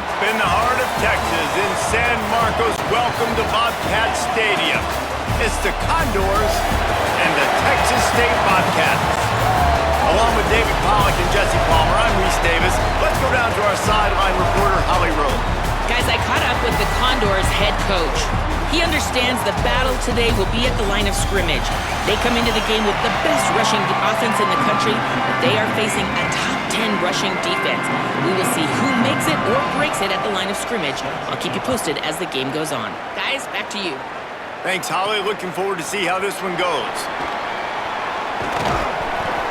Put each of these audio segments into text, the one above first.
Deep in the heart of Texas, in San Marcos, welcome to Bobcat Stadium. It's the Condors and the Texas State Bobcats. Along with David Pollack and Jesse Palmer, I'm Reese Davis. Let's go down to our sideline reporter, Holly Rowe. Guys, I caught up with the Condors head coach. He understands the battle today will be at the line of scrimmage. They come into the game with the best rushing offense in the country, but they are facing a top 10 rushing defense. We will see who makes it or breaks it at the line of scrimmage. I'll keep you posted as the game goes on. Guys, back to you. Thanks, Holly. Looking forward to see how this one goes.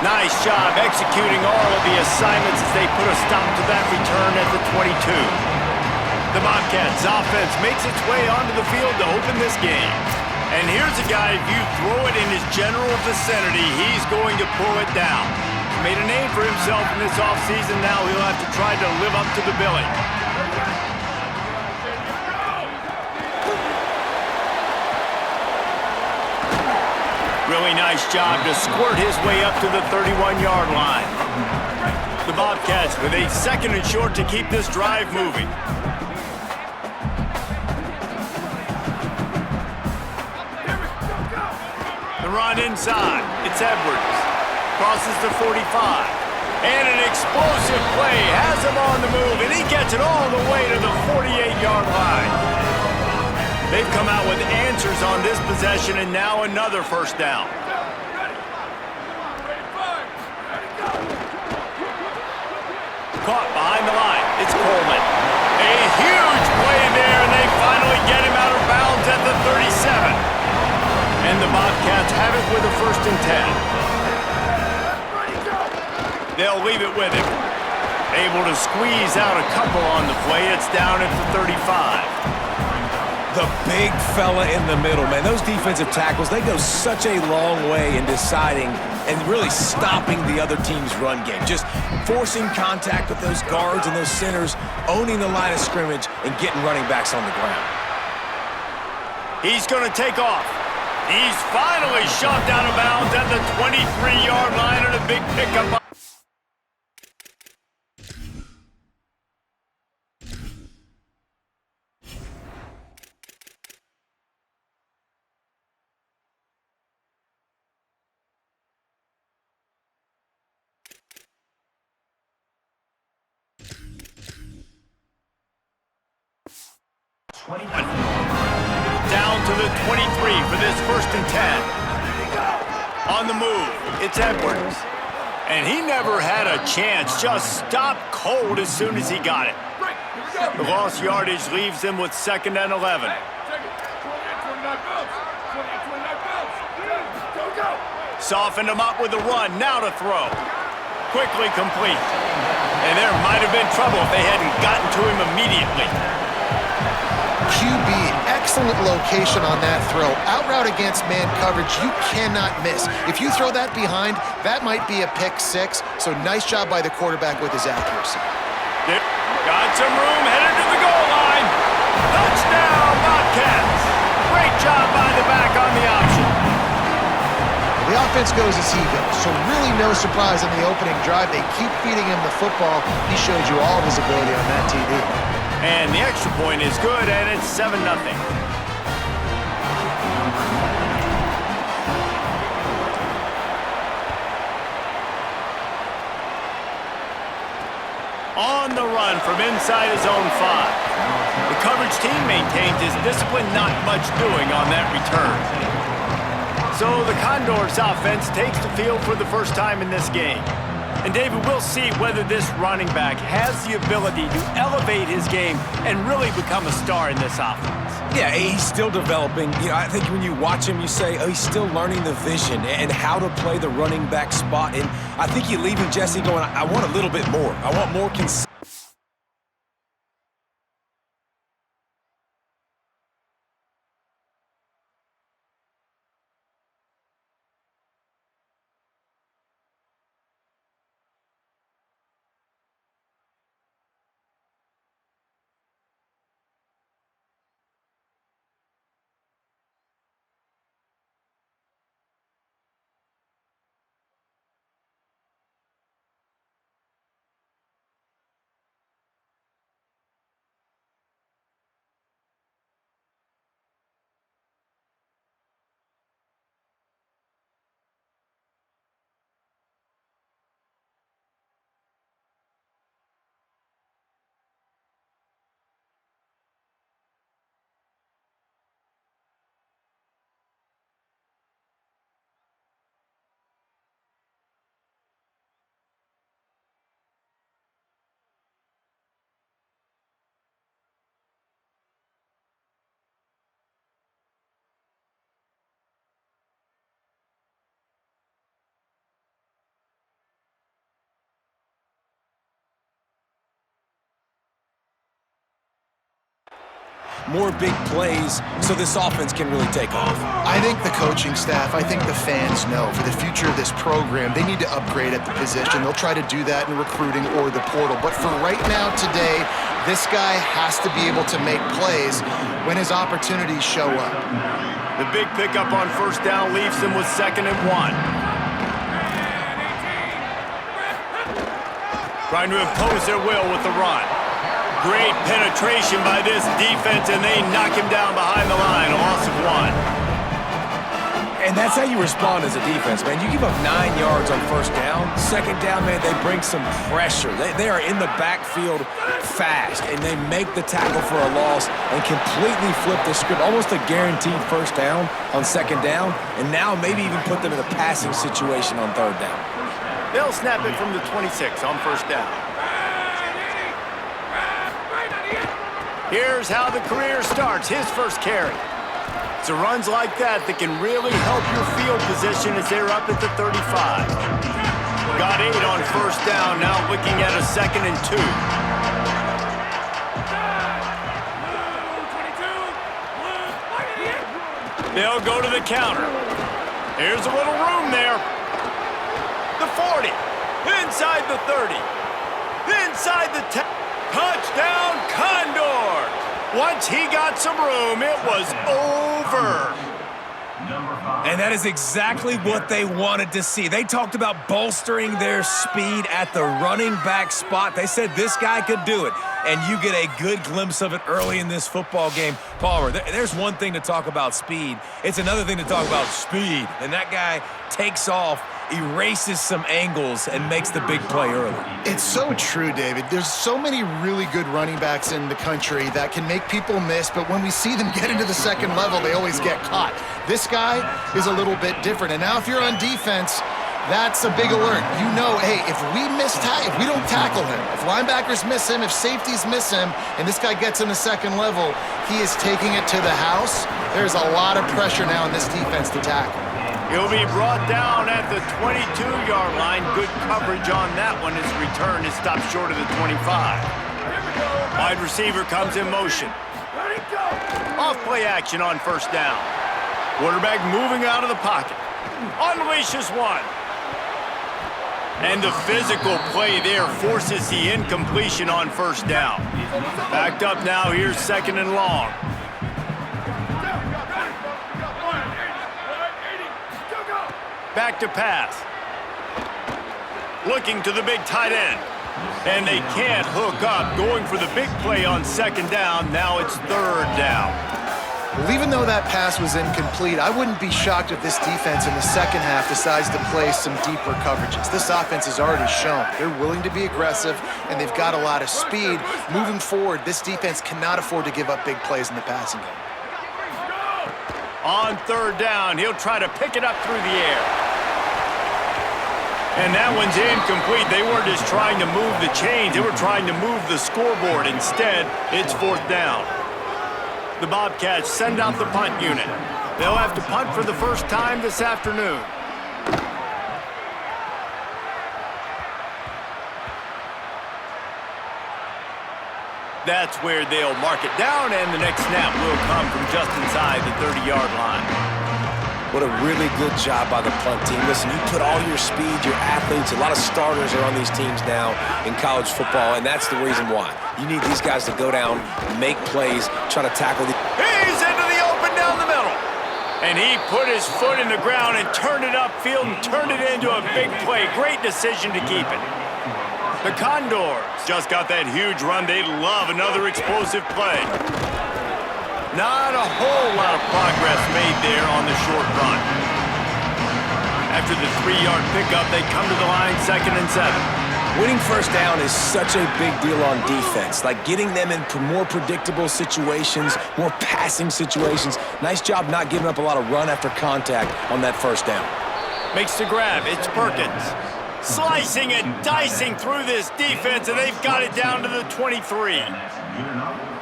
Nice job executing all of the assignments as they put a stop to that return at the 22. The Bobcats offense makes its way onto the field to open this game. And here's a guy, if you throw it in his general vicinity, he's going to pull it down. He made a name for himself in this offseason. Now he'll have to try to live up to the billing. Really nice job to squirt his way up to the 31-yard line. The Bobcats with a 2nd and short to keep this drive moving. Run inside. It's Edwards. Crosses the 45. And an explosive play. Has him on the move, and he gets it all the way to the 48-yard line. They've come out with answers on this possession, and now another first down. Caught behind the line. It's Coleman. A huge play there, and they finally get him out of bounds at the 37. And the Bobcats have it with a 1st and 10. They'll leave it with him. Able to squeeze out a couple on the play. It's down at the 35. The big fella in the middle, man. Those defensive tackles, they go such a long way in deciding and really stopping the other team's run game. Just forcing contact with those guards and those centers, owning the line of scrimmage, and getting running backs on the ground. He's going to take off. He's finally shoved out of bounds at the 23-yard line and a big pickup. Down to the 23 for this 1st and 10. On the move, it's Edwards. And he never had a chance, just stopped cold as soon as he got it. The lost yardage leaves him with 2nd and 11. Softened him up with a run, now to throw. Quickly complete. And there might have been trouble if they hadn't gotten to him immediately. QB, excellent location on that throw. Out route against man coverage, you cannot miss. If you throw that behind, that might be a pick 6. So nice job by the quarterback with his accuracy. Got some room, headed to the goal line. Touchdown, Bobcats. Great job by the back on the option. The offense goes as he goes, so really no surprise on the opening drive. They keep feeding him the football. He showed you all of his ability on that TV. And the extra point is good, and it's 7-0. On the run from inside his own 5. The coverage team maintains his discipline, not much doing on that return. So the Condors offense takes the field for the first time in this game. And David, we'll see whether this running back has the ability to elevate his game and really become a star in this offense. Yeah, he's still developing. You know, I think when you watch him, you say, oh, he's still learning the vision and how to play the running back spot. And I think you're leaving Jesse going, I want a little bit more. I want more consistency. more big plays so this offense can really take off. I think the coaching staff, I think the fans know for the future of this program, they need to upgrade at the position. They'll try to do that in recruiting or the portal. But for right now, today, this guy has to be able to make plays when his opportunities show up. The big pickup on first down leaves them with 2nd and 1. Trying to impose their will with the run. Great penetration by this defense, and they knock him down behind the line. A loss of 1. And that's how you respond as a defense, man. You give up 9 yards on first down. 2nd down, man, they bring some pressure. They are in the backfield fast, and they make the tackle for a loss and completely flip the script. Almost a guaranteed first down on 2nd down, and now maybe even put them in a passing situation on 3rd down. They'll snap it from the 26 on first down. Here's how the career starts. His first carry. It's the runs like that that can really help your field position as they're up at the 35. Got 8 on first down, now looking at a 2nd and 2. They'll go to the counter. Here's a little room there. The 40, inside the 30, inside the 10. Touchdown, Condor! Once he got some room, it was over. And that is exactly what they wanted to see. They talked about bolstering their speed at the running back spot. They said this guy could do it. And you get a good glimpse of it early in this football game. Palmer, there's one thing to talk about speed. It's another thing to talk about speed. And that guy takes off, erases some angles, and makes the big play early. It's so true, David. There's so many really good running backs in the country that can make people miss, but when we see them get into the 2nd level, they always get caught. This guy is a little bit different. And now if you're on defense, that's a big alert. You know, hey, if we don't tackle him, if linebackers miss him, if safeties miss him, and this guy gets in the 2nd level, he is taking it to the house. There's a lot of pressure now in this defense to tackle. He'll be brought down at the 22-yard line. Good coverage on that one. His return is stopped short of the 25. Wide receiver comes in motion. Off play action on first down. Quarterback moving out of the pocket. Unleashes one. And the physical play there forces the incompletion on first down. Backed up now, here's 2nd and long. Back to pass. Looking to the big tight end. And they can't hook up. Going for the big play on 2nd down. Now it's 3rd down. Well, even though that pass was incomplete, I wouldn't be shocked if this defense in the 2nd half decides to play some deeper coverages. This offense has already shown they're willing to be aggressive, and they've got a lot of speed. Moving forward, this defense cannot afford to give up big plays in the passing game. On 3rd down, he'll try to pick it up through the air. And that one's incomplete. They weren't just trying to move the chains. They were trying to move the scoreboard. Instead, it's 4th down. The Bobcats send out the punt unit. They'll have to punt for the first time this afternoon. That's where they'll mark it down, and the next snap will come from just inside the 30-yard line. What a really good job by the punt team. Listen, you put all your speed, your athletes, a lot of starters are on these teams now in college football, and that's the reason why. You need these guys to go down, make plays, try to tackle the... He's into the open down the middle. And he put his foot in the ground and turned it upfield and turned it into a big play. Great decision to keep it. The Condors just got that huge run. They love another explosive play. Not a whole lot of progress made there on the short run. After the 3-yard pickup, they come to the line 2nd and 7. Winning first down is such a big deal on defense. Like getting them in more predictable situations, more passing situations. Nice job not giving up a lot of run after contact on that first down. Makes the grab. It's Perkins. Slicing and dicing through this defense, and they've got it down to the 23.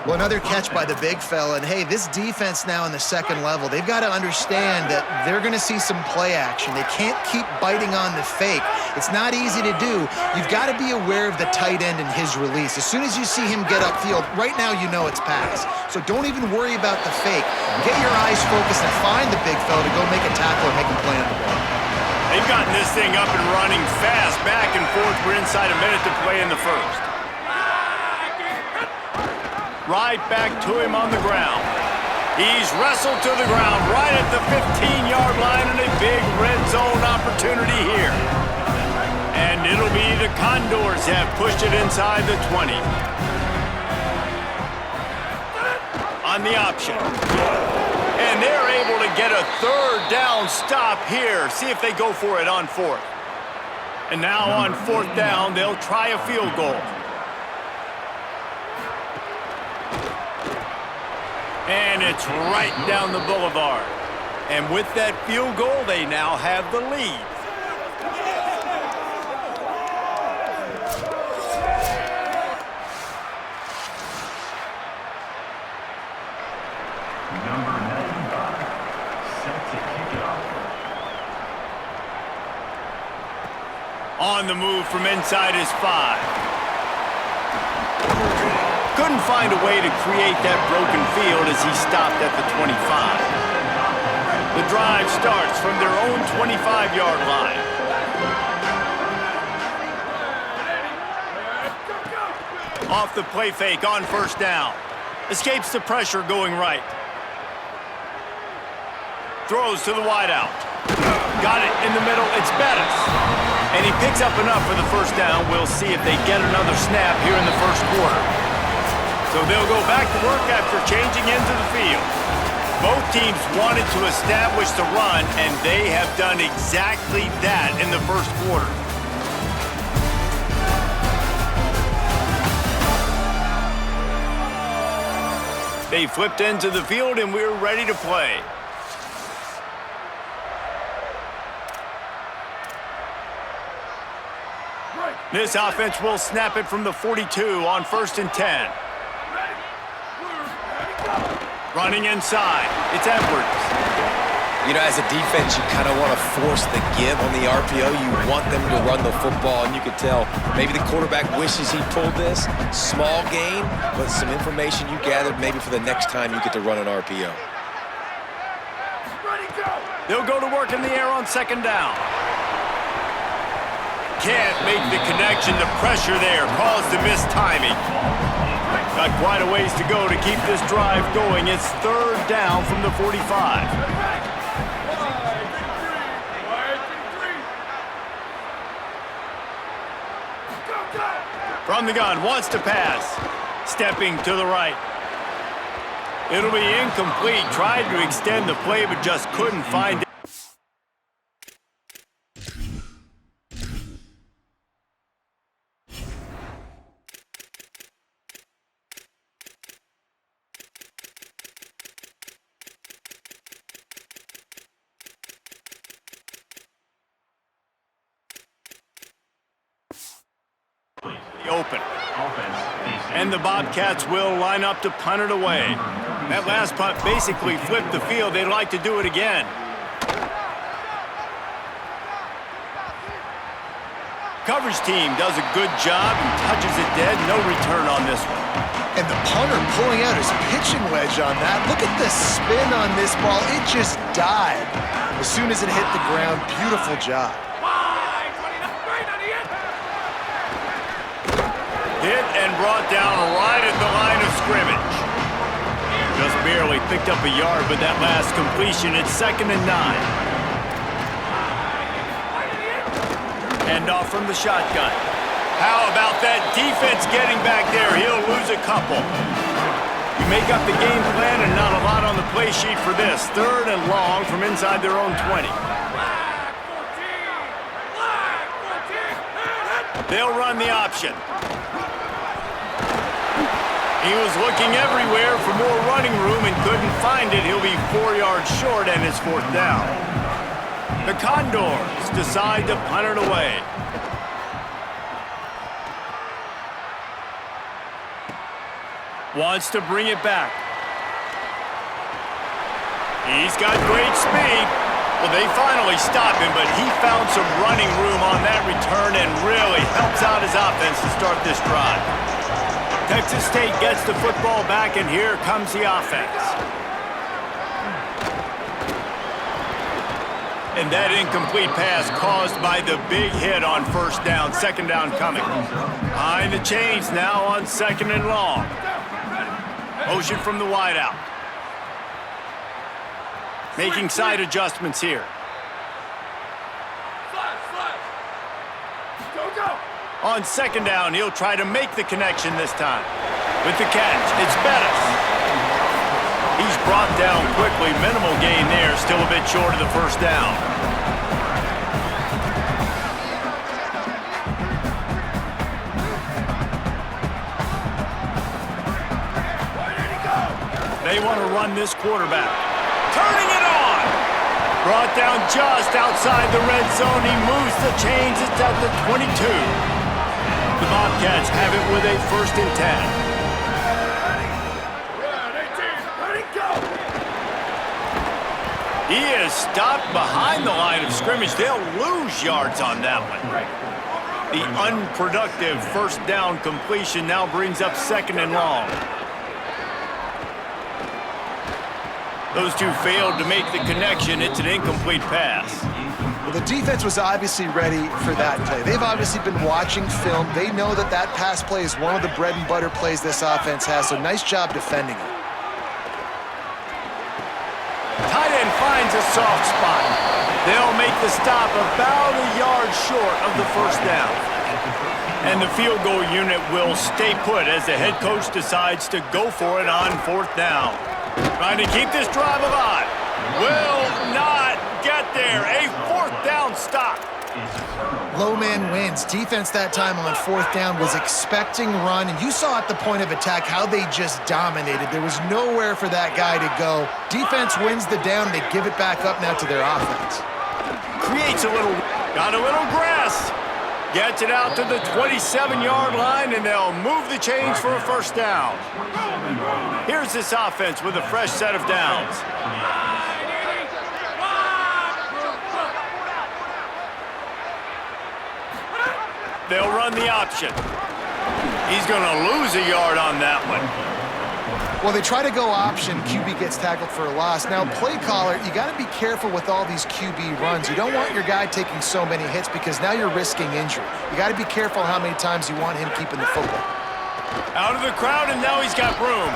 Well, another catch by the big fella. And, hey, this defense now in the second level, they've got to understand that they're going to see some play action. They can't keep biting on the fake. It's not easy to do. You've got to be aware of the tight end and his release. As soon as you see him get upfield, right now you know it's pass. So don't even worry about the fake. Get your eyes focused and find the big fella to go make a tackle or make him play on the ball. They've gotten this thing up and running fast, back and forth. We're inside a minute to play in the first. Right back to him on the ground. He's wrestled to the ground right at the 15-yard line, and a big red zone opportunity here. And it'll be the Condors have pushed it inside the 20. On the option. And they're able to get a third down stop here. See if they go for it on fourth. And now on fourth down, they'll try a field goal. And it's right down the boulevard. And with that field goal, they now have the lead. Number 95, set to kick it off. On the move from inside his 5. Couldn't find a way to create that broken field as he stopped at the 25. The drive starts from their own 25-yard line. Off the play fake on first down. Escapes the pressure going right. Throws to the wideout. Got it in the middle. It's Bettis. And he picks up enough for the first down. We'll see if they get another snap here in the first quarter. So they'll go back to work after changing into the field. Both teams wanted to establish the run, and they have done exactly that in the first quarter. They flipped into the field, and we're ready to play. This offense will snap it from the 42 on 1st and 10. Running inside, it's Edwards. You know, as a defense, you kind of want to force the give on the RPO. You want them to run the football, and you can tell maybe the quarterback wishes he pulled this. Small gain, but some information you gathered maybe for the next time you get to run an RPO. They'll go to work in the air on 2nd down. Can't make the connection. The pressure there caused the missed timing. Got quite a ways to go to keep this drive going. It's 3rd down from the 45. From the gun, wants to pass. Stepping to the right. It'll be incomplete. Tried to extend the play, but just couldn't find it. Open. And the Bobcats will line up to punt it away. That last punt basically flipped the field. They'd like to do it again. Coverage team does a good job and touches it dead. No return on this one. And the punter pulling out his pitching wedge on that. Look at the spin on this ball. It just died as soon as it hit the ground. Beautiful job. Hit and brought down right at the line of scrimmage. Just barely picked up a yard, but that last completion, it's 2nd and 9. Hand off from the shotgun. How about that defense getting back there? He'll lose a couple. You make up the game plan and not a lot on the play sheet for this. 3rd and long from inside their own 20. They'll run the option. He was looking everywhere for more running room and couldn't find it. He'll be 4 yards short and it's 4th down. The Condors decide to punt it away. Wants to bring it back. He's got great speed. Well, they finally stopped him, but he found some running room on that return and really helps out his offense to start this drive. Texas State gets the football back, and here comes the offense. And that incomplete pass caused by the big hit on first down. Second down coming. Behind the chains now on second and long. Motion from the wideout. Making side adjustments here. On second down, he'll try to make the connection this time. With the catch, it's Bettis. He's brought down quickly. Minimal gain there, still a bit short of the first down. They want to run this quarterback. Turning it on! Brought down just outside the red zone. He moves the chains. It's at the 22. The Bobcats have it with a 1st and 10. He is stopped behind the line of scrimmage. They'll lose yards on that one. The unproductive first down completion now brings up second and long. Those two failed to make the connection. It's an incomplete pass. Well, the defense was obviously ready for that play. They've obviously been watching film. They know that that pass play is one of the bread and butter plays this offense has, so nice job defending it. Tight end finds a soft spot. They'll make the stop about a yard short of the first down. And the field goal unit will stay put as the head coach decides to go for it on 4th down. Trying to keep this drive alive. Will not get there. A 4th down stop. Low man wins. Defense that time on 4th down was expecting run, and you saw at the point of attack how they just dominated. There was nowhere for that guy to go. Defense wins the down. They give it back up now to their offense. Got a little grass. Gets it out to the 27-yard line, and they'll move the chains for a first down. Here's this offense with a fresh set of downs. They'll run the option. He's going to lose a yard on that one. Well, they try to go option. QB gets tackled for a loss. Now, play caller, you got to be careful with all these QB runs. You don't want your guy taking so many hits because now you're risking injury. You got to be careful how many times you want him keeping the football. Out of the crowd, and now he's got room.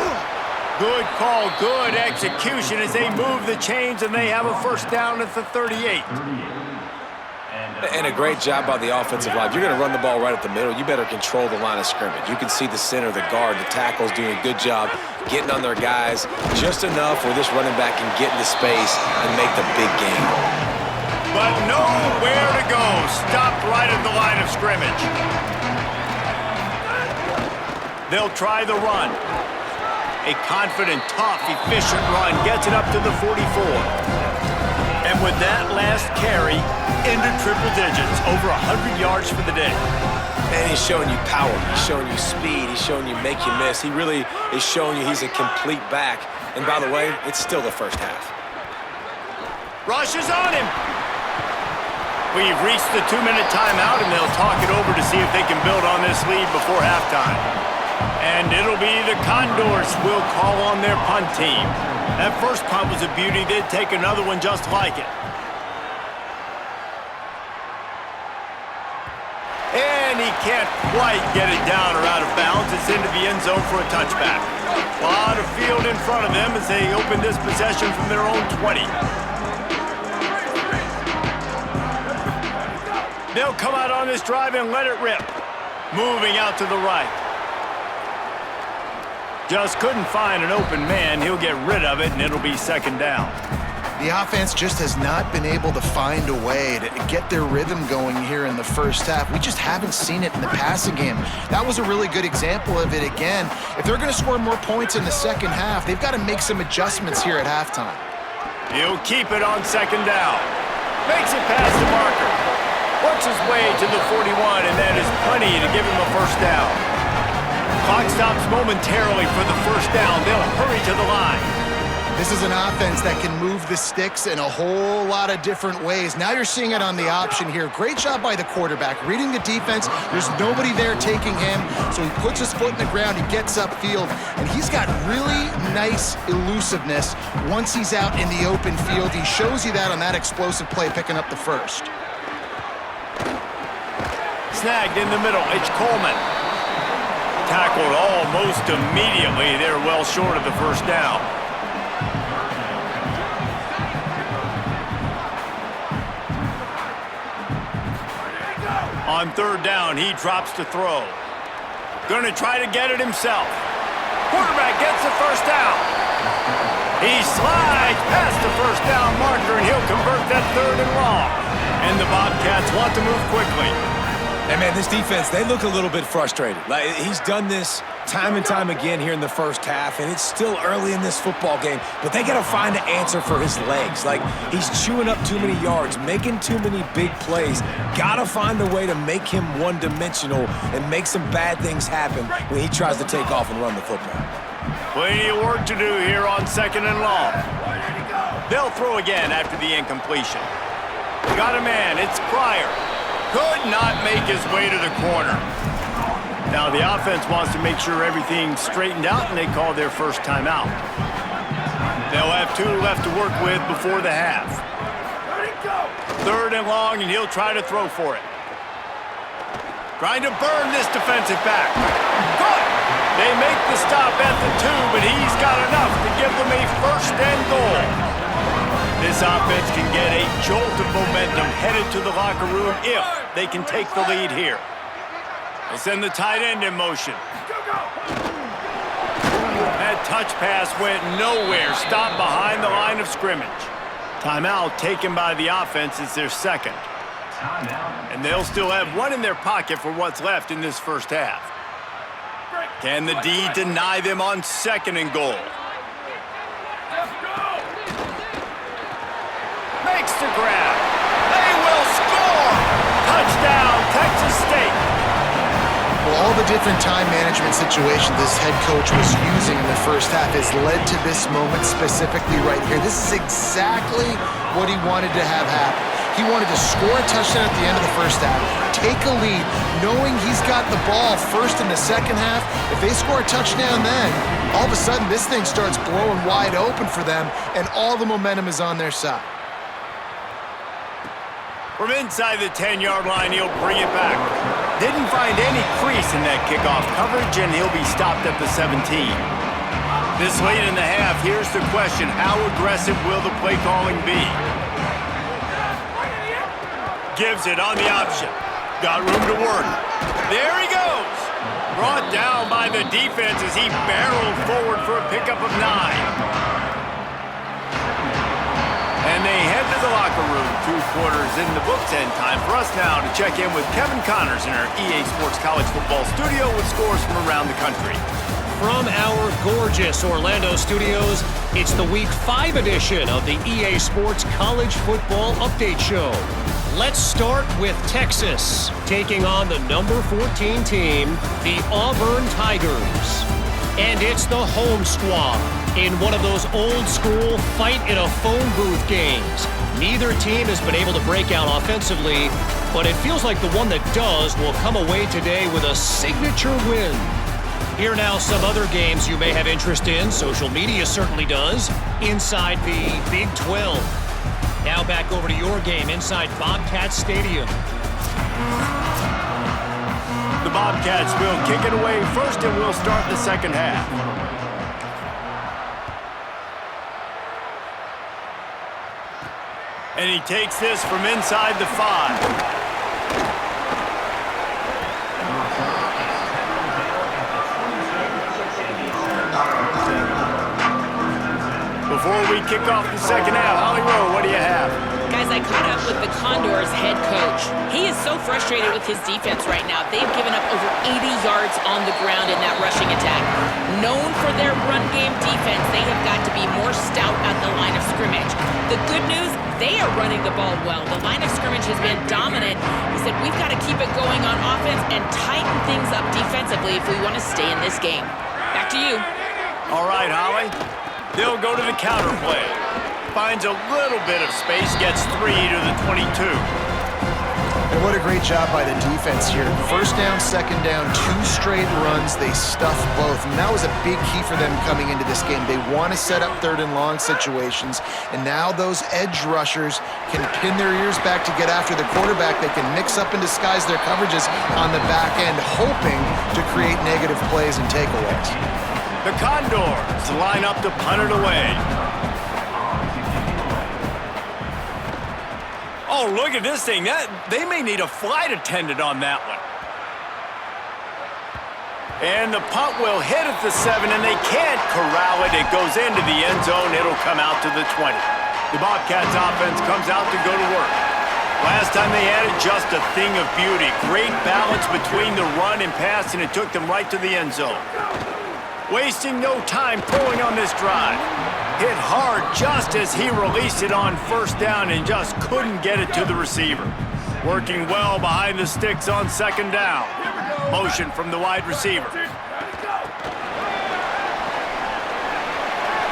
Good call, good execution as they move the chains, and they have a first down at the 38. And a great job by the offensive line. You're going to run the ball right at the middle. You better control the line of scrimmage. You can see the center, the guard, the tackles doing a good job getting on their guys just enough where this running back can get into space and make the big game. But nowhere to go. Stopped right at the line of scrimmage. They'll try the run. A confident, tough, efficient run gets it up to the 44. And with that last carry, into triple digits, over 100 yards for the day. And he's showing you power. He's showing you speed. He's showing you make you miss. He really is showing you he's a complete back. And by the way, it's still the first half. Rush is on him. We've reached the 2-minute timeout, and they'll talk it over to see if they can build on this lead before halftime. And it'll be the Condors will call on their punt team. That first punt was a beauty. They'd take another one just like it. And he can't quite get it down or out of bounds. It's into the end zone for a touchback. A lot of field in front of them as they open this possession from their own 20. They'll come out on this drive and let it rip. Moving out to the right. Just couldn't find an open man. He'll get rid of it, and it'll be second down. The offense just has not been able to find a way to get their rhythm going here in the first half. We just haven't seen it in the passing game. That was a really good example of it again. If they're going to score more points in the second half, they've got to make some adjustments here at halftime. He'll keep it on second down. Makes it past the marker. Works his way to the 41, and that is plenty to give him a first down. Clock stops momentarily for the first down. They'll hurry to the line. This is an offense that can move the sticks in a whole lot of different ways. Now you're seeing it on the option here. Great job by the quarterback. Reading the defense, there's nobody there taking him, so he puts his foot in the ground, he gets upfield, and he's got really nice elusiveness once he's out in the open field. He shows you that on that explosive play, picking up the first. Snagged in the middle, it's Coleman. Tackled almost immediately. They're well short of the first down. On third down, he drops to throw. Gonna try to get it himself. Quarterback gets the first down. He slides past the first down marker, and he'll convert that third and long. And the Bobcats want to move quickly. And man, this defense, they look a little bit frustrated. Like, he's done this time and time again here in the first half, and it's still early in this football game, but they got to find an answer for his legs. Like, he's chewing up too many yards, making too many big plays. Got to find a way to make him one-dimensional and make some bad things happen when he tries to take off and run the football. Plenty of work to do here on second and long. They'll throw again after the incompletion. Got a man, it's Pryor. Could not make his way to the corner. Now the offense wants to make sure everything's straightened out, and they call their first timeout. They'll have 2 left to work with before the half. Third and long, and he'll try to throw for it. Trying to burn this defensive back. Good! They make the stop at the 2, but he's got enough to give them a first and goal. This offense can get a jolt of momentum headed to the locker room if they can take the lead here. They send the tight end in motion. That touch pass went nowhere, stopped behind the line of scrimmage. Timeout taken by the offense is their second. And they'll still have 1 in their pocket for what's left in this first half. Can the D deny them on second and goal? Makes the grab. They will score! Touchdown, Texas State! Well, all the different time management situations this head coach was using in the first half has led to this moment specifically right here. This is exactly what he wanted to have happen. He wanted to score a touchdown at the end of the first half, take a lead, knowing he's got the ball first in the second half. If they score a touchdown then, all of a sudden this thing starts blowing wide open for them, and all the momentum is on their side. From inside the 10-yard line, he'll bring it back. Didn't find any crease in that kickoff coverage, and he'll be stopped at the 17. This late in the half, here's the question: how aggressive will the play calling be? Gives it on the option. Got room to work. There he goes. Brought down by the defense as he barreled forward for a pickup of 9. And they head to the locker room. 2 quarters in the books, and time for us now to check in with Kevin Connors in our EA Sports College Football studio with scores from around the country. From our gorgeous Orlando studios, it's the Week 5 edition of the EA Sports College Football Update Show. Let's start with Texas, taking on the number 14 team, the Auburn Tigers. And it's the home squad in one of those old-school fight-in-a-phone booth games. Neither team has been able to break out offensively, but it feels like the one that does will come away today with a signature win. Here now some other games you may have interest in. Social media certainly does. Inside the Big 12. Now back over to your game inside Bobcats Stadium. The Bobcats will kick it away first, and we'll start the second half. And he takes this from inside the 5. Before we kick off the second half, Holly Rowe, what do you have? Guys, I caught up with the Condors head coach. He is so frustrated with his defense right now. They've given up over 80 yards on the ground in that rushing attack. Known for their run game defense, they have got to be more stout at the line of scrimmage. The good news, they are running the ball well. The line of scrimmage has been dominant. He said, we've got to keep it going on offense and tighten things up defensively if we want to stay in this game. Back to you. All right, Holly. They'll go to the counter play. Finds a little bit of space, gets 3 to the 22. And what a great job by the defense here. First down, second down, 2 straight runs. They stuffed both, and that was a big key for them coming into this game. They want to set up third and long situations, and now those edge rushers can pin their ears back to get after the quarterback. They can mix up and disguise their coverages on the back end, hoping to create negative plays and takeaways. The Condors line up to punt it away. Oh, look at this thing. They may need a flight attendant on that one. And the punt will hit at the 7, and they can't corral it. It goes into the end zone. It'll come out to the 20. The Bobcats offense comes out to go to work. Last time they had it, just a thing of beauty. Great balance between the run and pass, and it took them right to the end zone. Wasting no time pulling on this drive. Hit hard just as he released it on first down and just couldn't get it to the receiver. Working well behind the sticks on second down. Motion from the wide receiver.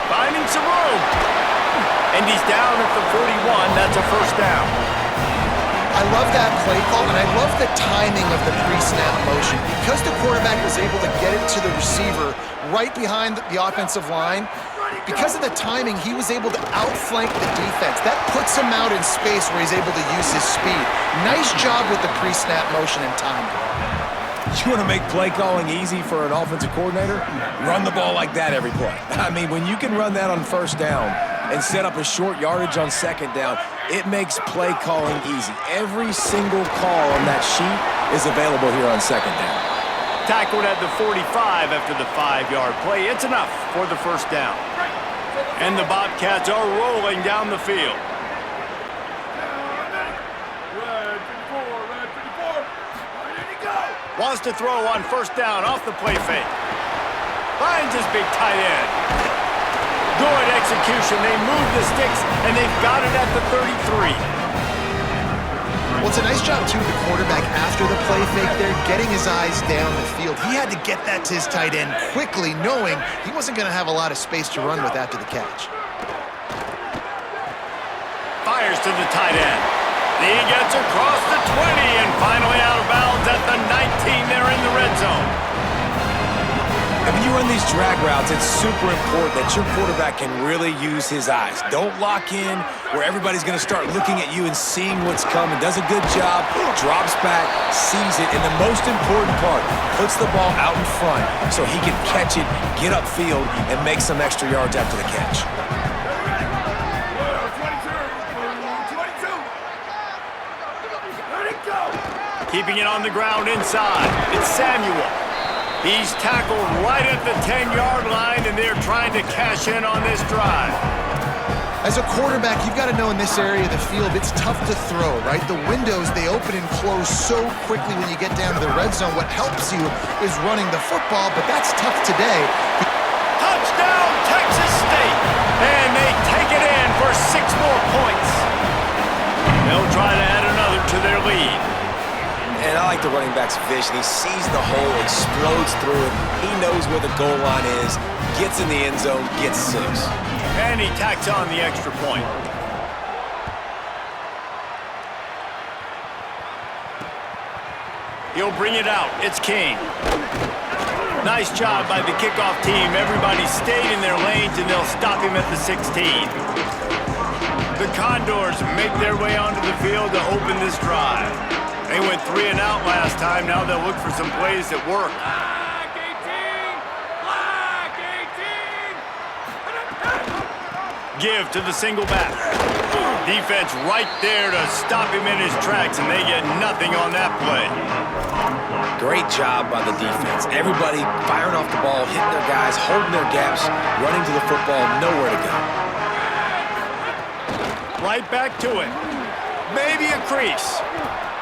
Finding some room. And he's down at the 41. That's a first down. I love that play call, and I love the timing of the pre-snap motion. Because the quarterback was able to get it to the receiver right behind the offensive line, because of the timing, he was able to outflank the defense. That puts him out in space where he's able to use his speed. Nice job with the pre-snap motion and timing. You want to make play calling easy for an offensive coordinator? Run the ball like that every play. I mean, when you can run that on first down and set up a short yardage on second down, it makes play calling easy. Every single call on that sheet is available here on second down. Tackled at the 45 after the 5-yard play. It's enough for the first down. And the Bobcats are rolling down the field. Wants to throw on first down off the play fake. Finds his big tight end. Good execution. They move the sticks, and they've got it at the 33. Well, it's a nice job, too, the quarterback after the play fake there, getting his eyes down the field. He had to get that to his tight end quickly, knowing he wasn't going to have a lot of space to run with after the catch. Fires to the tight end. He gets across the 20 and finally out of bounds at the 19. They're in the red zone. And when you run these drag routes, it's super important that your quarterback can really use his eyes. Don't lock in where everybody's going to start looking at you and seeing what's coming. Does a good job, drops back, sees it, and the most important part, puts the ball out in front so he can catch it, get upfield, and make some extra yards after the catch. Keeping it on the ground inside. It's Samuel. He's tackled right at the 10-yard line, and they're trying to cash in on this drive. As a quarterback, you've got to know in this area of the field, it's tough to throw, right? The windows, they open and close so quickly when you get down to the red zone. What helps you is running the football, but that's tough today. Touchdown, Texas State! And they take it in for 6 more points. They'll try to add another to their lead. And I like the running back's vision. He sees the hole, explodes through it. He knows where the goal line is, gets in the end zone, gets 6. And he tacks on the extra point. He'll bring it out. It's King. Nice job by the kickoff team. Everybody stayed in their lanes, and they'll stop him at the 16. The Condors make their way onto the field to open this drive. They went 3 and out last time. Now they'll look for some plays that work. Black 18! Black 18! Give to the single back. Defense right there to stop him in his tracks, and they get nothing on that play. Great job by the defense. Everybody firing off the ball, hitting their guys, holding their gaps, running to the football, nowhere to go. Right back to it. maybe a crease.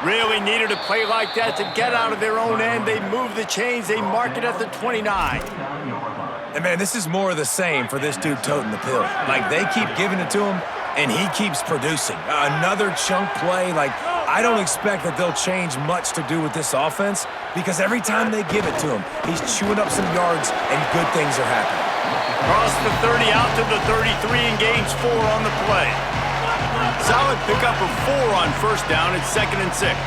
Really needed a play like that to get out of their own end. They move the chains. They mark it at the 29. And, man, this is more of the same for this dude toting the pill. Like, they keep giving it to him, and he keeps producing. Another chunk play. Like, I don't expect that they'll change much to do with this offense because every time they give it to him, he's chewing up some yards and good things are happening. Cross the 30 out to the 33 and gains 4 on the play. Solid pickup of 4 on first down. It's 2nd and 6.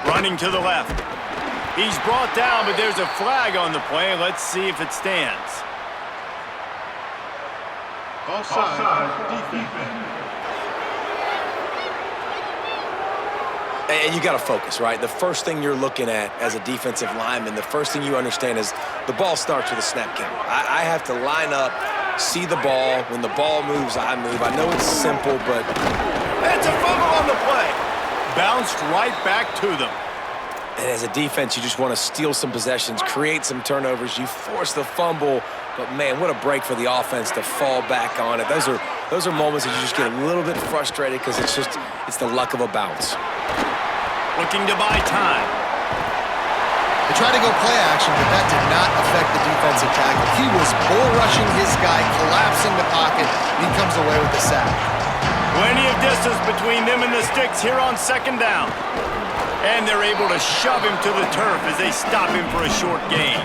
Running to the left. He's brought down, but there's a flag on the play. Let's see if it stands. Offside. Defense. And you got to focus, right? The first thing you're looking at as a defensive lineman, the first thing you understand is the ball starts with a snap count. I have to line up, see the ball. When the ball moves, I move. I know it's simple, but... That's a fumble on the play. Bounced right back to them. And as a defense, you just want to steal some possessions, create some turnovers. You force the fumble, but, man, what a break for the offense to fall back on it. Those are moments that you just get a little bit frustrated because it's the luck of a bounce. Looking to buy time. They tried to go play action, but that did not affect the defensive tackle. He was bull rushing his guy, collapsing the pocket, and he comes away with the sack. Plenty of distance between them and the sticks here on 2nd down. And they're able to shove him to the turf as they stop him for a short gain.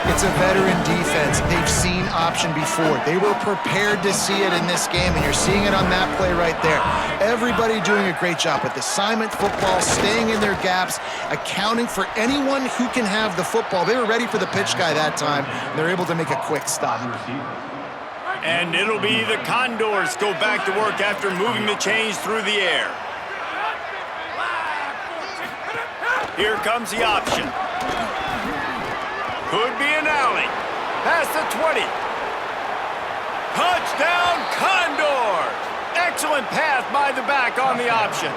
It's a veteran defense. They've seen option before. They were prepared to see it in this game, and you're seeing it on that play right there. Everybody doing a great job with assignment football, staying in their gaps, accounting for anyone who can have the football. They were ready for the pitch guy that time, and they're able to make a quick stop. And it'll be the Condors go back to work after moving the chains through the air. Here comes the option. Could be an alley. Past the 20. Touchdown, Condors! Excellent pass by the back on the option.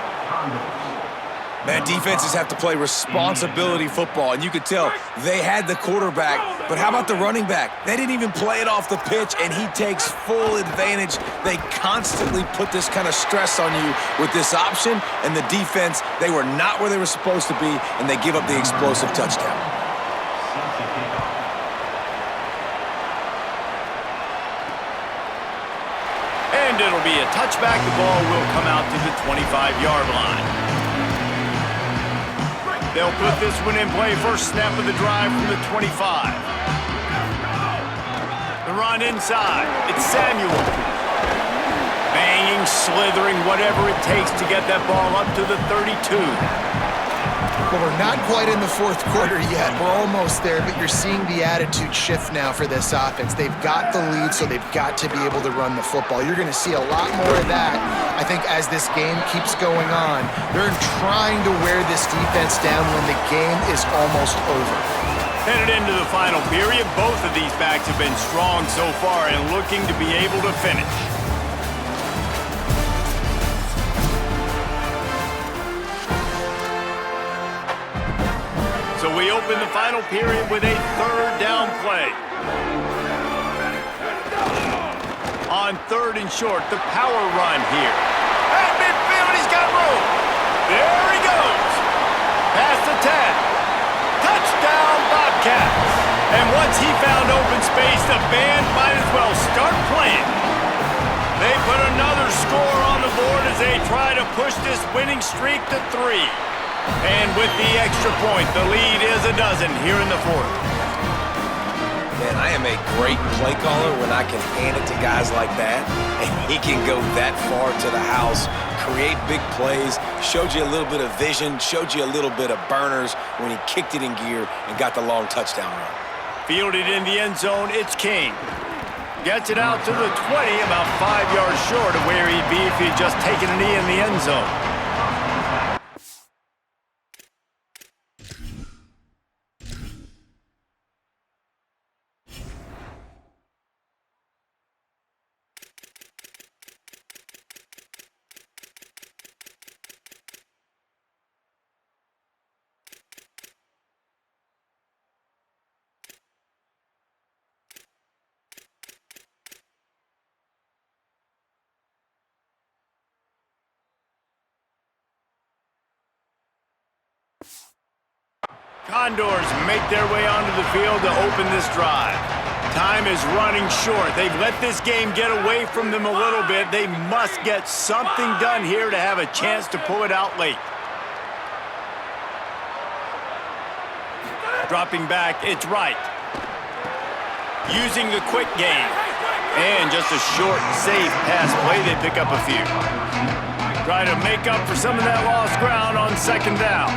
Man, defenses have to play responsibility football, and you could tell they had the quarterback, but how about the running back? They didn't even play it off the pitch, and he takes full advantage. They constantly put this kind of stress on you with this option, and the defense, they were not where they were supposed to be, and they give up the explosive touchdown. And it'll be a touchback. The ball will come out to the 25-yard line. They'll put this one in play. First snap of the drive from the 25. The run inside. It's Samuel. Banging, slithering, whatever it takes to get that ball up to the 32. Well, we're not quite in the 4th quarter yet. We're almost there, but you're seeing the attitude shift now for this offense. They've got the lead, so they've got to be able to run the football. You're going to see a lot more of that, I think, as this game keeps going on. They're trying to wear this defense down when the game is almost over. Headed into the final period, both of these backs have been strong so far and looking to be able to finish. So we open the final period with a 3rd down play. On 3rd and short, the power run here. At midfield, he's got room. There he goes. Past the 10. Touchdown, Bobcats. And once he found open space, the band might as well start playing. They put another score on the board as they try to push this winning streak to 3. And with the extra point, the lead is a dozen here in the 4th. Man, I am a great play caller when I can hand it to guys like that, and he can go that far to the house, create big plays, showed you a little bit of vision, showed you a little bit of burners when he kicked it in gear and got the long touchdown run. Fielded in the end zone, it's King. Gets it out to the 20, about 5 yards short of where he'd be if he'd just taken a knee in the end zone. Condors make their way onto the field to open this drive. Time is running short. They've let this game get away from them a little bit. They must get something done here to have a chance to pull it out late. Dropping back, it's right. Using the quick game. And just a short, safe pass play, they pick up a few. Try to make up for some of that lost ground on second down.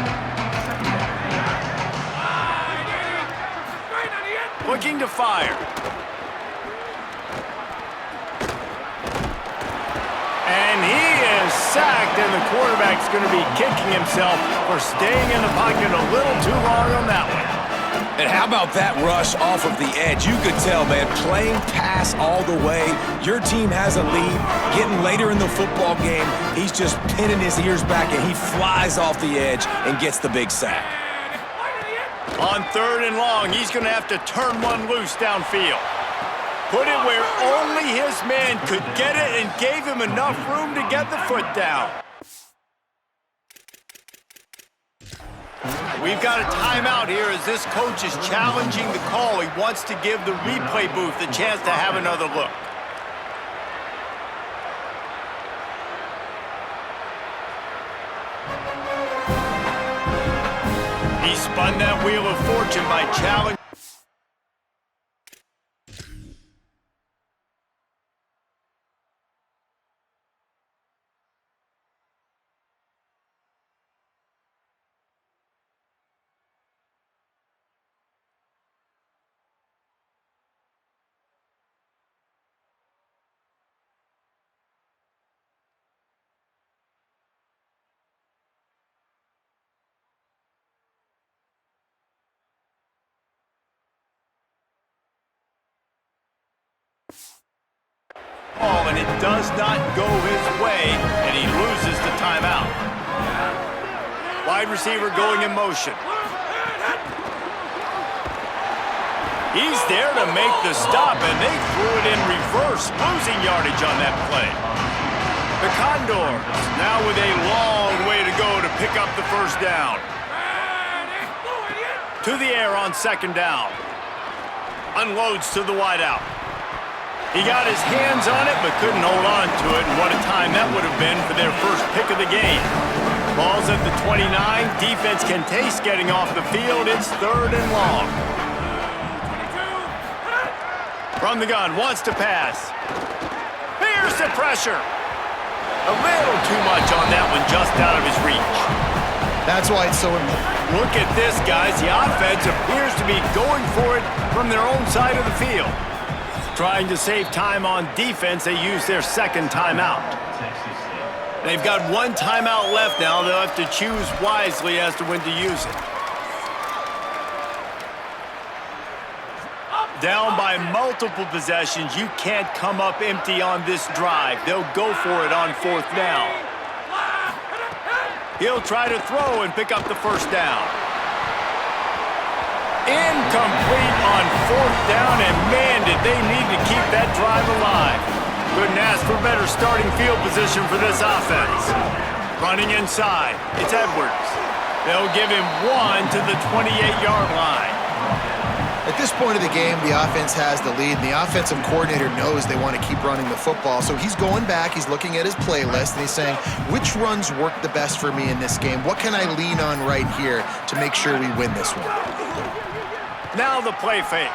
Looking to fire. And he is sacked, and the quarterback's going to be kicking himself for staying in the pocket a little too long on that one. And how about that rush off of the edge? You could tell, man, playing pass all the way. Your team has a lead. Getting later in the football game, he's just pinning his ears back, and he flies off the edge and gets the big sack. On 3rd and long, he's going to have to turn one loose downfield. Put it where only his man could get it and gave him enough room to get the foot down. We've got a timeout here as this coach is challenging the call. He wants to give the replay booth a chance to have another look. He spun that wheel of fortune by challenging. And it does not go his way, and he loses the timeout. Wide receiver going in motion. He's there to make the stop, and they threw it in reverse, losing yardage on that play. The Condors now with a long way to go to pick up the first down. To the air on second down. Unloads to the wideout. He got his hands on it, but couldn't hold on to it, and what a time that would have been for their first pick of the game. Ball's at the 29. Defense can taste getting off the field. It's 3rd and long. From the gun, wants to pass. Here's the pressure. A little too much on that one, just out of his reach. That's why it's so important. Look at this, guys. The offense appears to be going for it from their own side of the field. Trying to save time on defense, they use their second timeout. They've got one timeout left now. They'll have to choose wisely as to when to use it. Down by multiple possessions, you can't come up empty on this drive. They'll go for it on 4th down. He'll try to throw and pick up the first down. Incomplete on 4th down, and man, did they need to keep that drive alive. Couldn't ask for better starting field position for this offense. Running inside, it's Edwards. They'll give him one to the 28-yard line. At this point of the game, the offense has the lead, and the offensive coordinator knows they want to keep running the football. So he's going back, he's looking at his playlist, and he's saying, which runs work the best for me in this game? What can I lean on right here to make sure we win this one? Now the play fake.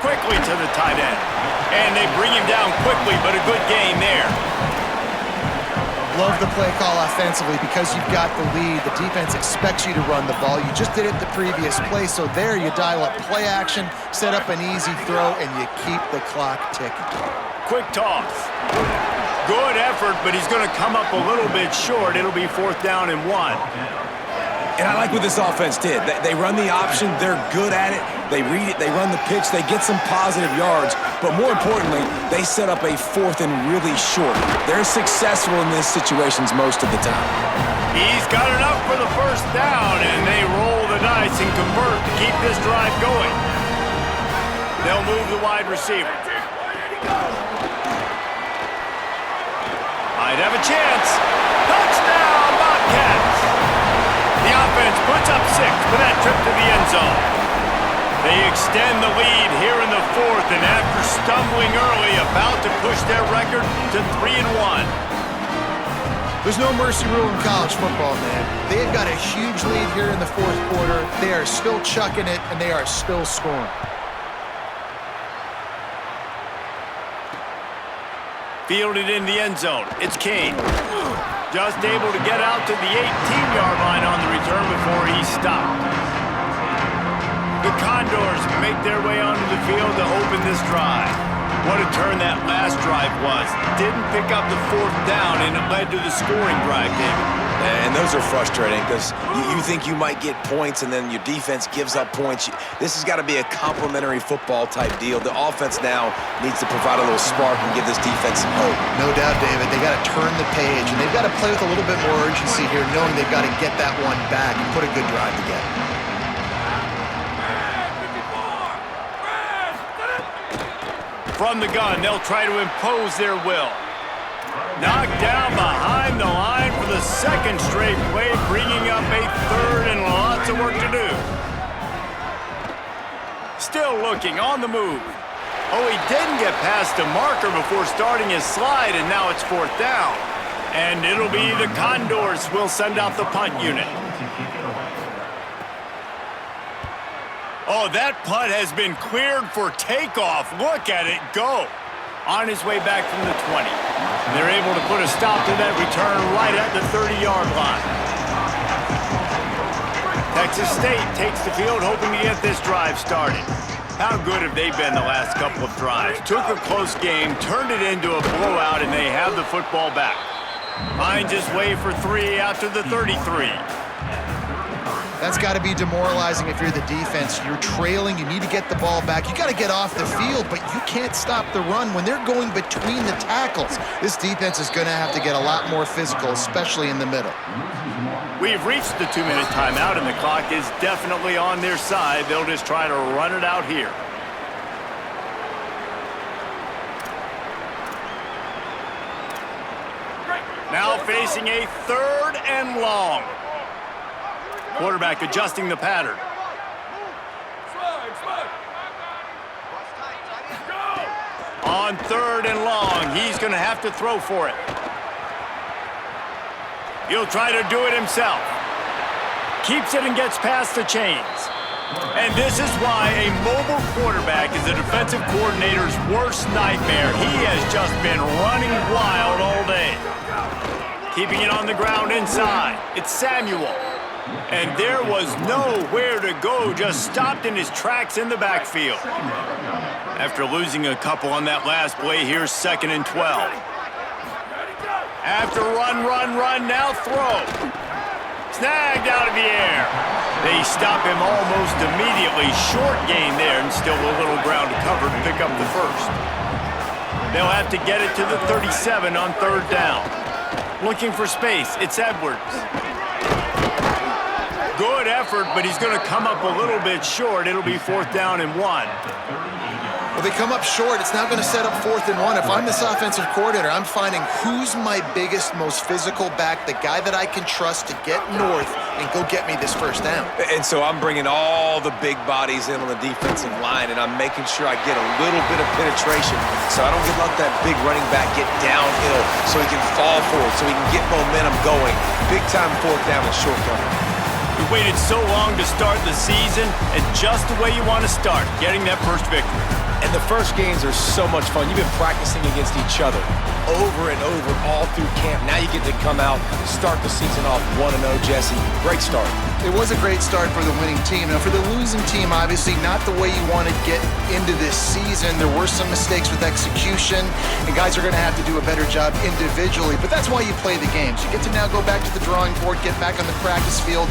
Quickly to the tight end. And they bring him down quickly, but a good gain there. Love the play call offensively because you've got the lead. The defense expects you to run the ball. You just did it the previous play, so there you dial up play action, set up an easy throw, and you keep the clock ticking. Quick toss. Good effort, but he's going to come up a little bit short. It'll be 4th down and 1. And I like what this offense did. They run the option. They're good at it. They read it. They run the pitch. They get some positive yards. But more importantly, they set up a 4th and really short. They're successful in these situations most of the time. He's got enough for the first down, and they roll the dice and convert to keep this drive going. They'll move the wide receiver. Might have a chance. Touchdown, Bobcats! The offense puts up 6 for that trip to the end zone. They extend the lead here in the 4th, and after stumbling early, about to push their record to 3-1. There's no mercy rule in college football, man. They've got a huge lead here in the 4th quarter. They are still chucking it, and they are still scoring. Fielded in the end zone. It's Kane. Just able to get out to the 18-yard line on the return before he stopped. The Condors make their way onto the field to open this drive. What a turn that last drive was. Didn't pick up the 4th down, and it led to the scoring drive, David. And those are frustrating because you think you might get points and then your defense gives up points. This has got to be a complementary football type deal. The offense now needs to provide a little spark and give this defense some hope. No doubt, David. They got to turn the page, and they've got to play with a little bit more urgency here, knowing they've got to get that one back and put a good drive together. From the gun, they'll try to impose their will. Knocked down behind the line for the 2nd straight play, bringing up a 3rd and lots of work to do. Still looking, on the move. Oh, he didn't get past the marker before starting his slide, and now it's 4th down. And it'll be the Condors will send out the punt unit. Oh, that punt has been cleared for takeoff. Look at it go. On his way back from the 20. They're able to put a stop to that return right at the 30-yard line. Texas State takes the field hoping to get this drive started. How good have they been the last couple of drives? Took a close game, turned it into a blowout, and they have the football back. Finds his way for 3 out to the 33. That's got to be demoralizing if you're the defense. You're trailing. You need to get the ball back. You got to get off the field, but you can't stop the run when they're going between the tackles. This defense is going to have to get a lot more physical, especially in the middle. We've reached the 2-minute timeout, and the clock is definitely on their side. They'll just try to run it out here. Now facing a 3rd and long. Quarterback adjusting the pattern. On 3rd and long, he's going to have to throw for it. He'll try to do it himself. Keeps it and gets past the chains. And this is why a mobile quarterback is the defensive coordinator's worst nightmare. He has just been running wild all day. Keeping it on the ground inside. It's Samuel. And there was nowhere to go, just stopped in his tracks in the backfield. After losing a couple on that last play, here's 2nd and 12. After run, now throw. Snagged out of the air. They stop him almost immediately. Short gain there, and still a little ground to cover to pick up the 1st. They'll have to get it to the 37 on 3rd down. Looking for space, it's Edwards. Good effort, but he's going to come up a little bit short. It'll be 4th down and 1. Well, they come up short. It's now going to set up 4th and 1. If I'm this offensive coordinator, I'm finding who's my biggest, most physical back, the guy that I can trust to get north and go get me this 1st down. And so I'm bringing all the big bodies in on the defensive line, and I'm making sure I get a little bit of penetration so I don't let that big running back get downhill so he can fall forward, so he can get momentum going. Big time 4th down and short coverage. We waited so long to start the season, and just the way you want to start, getting that 1st victory. And the first games are so much fun. You've been practicing against each other over and over all through camp. Now you get to come out and start the season off 1-0, Jesse. Great start. It was a great start for the winning team. Now, for the losing team, obviously not the way you want to get into this season. There were some mistakes with execution, and guys are going to have to do a better job individually. But that's why you play the games. You get to now go back to the drawing board, get back on the practice field.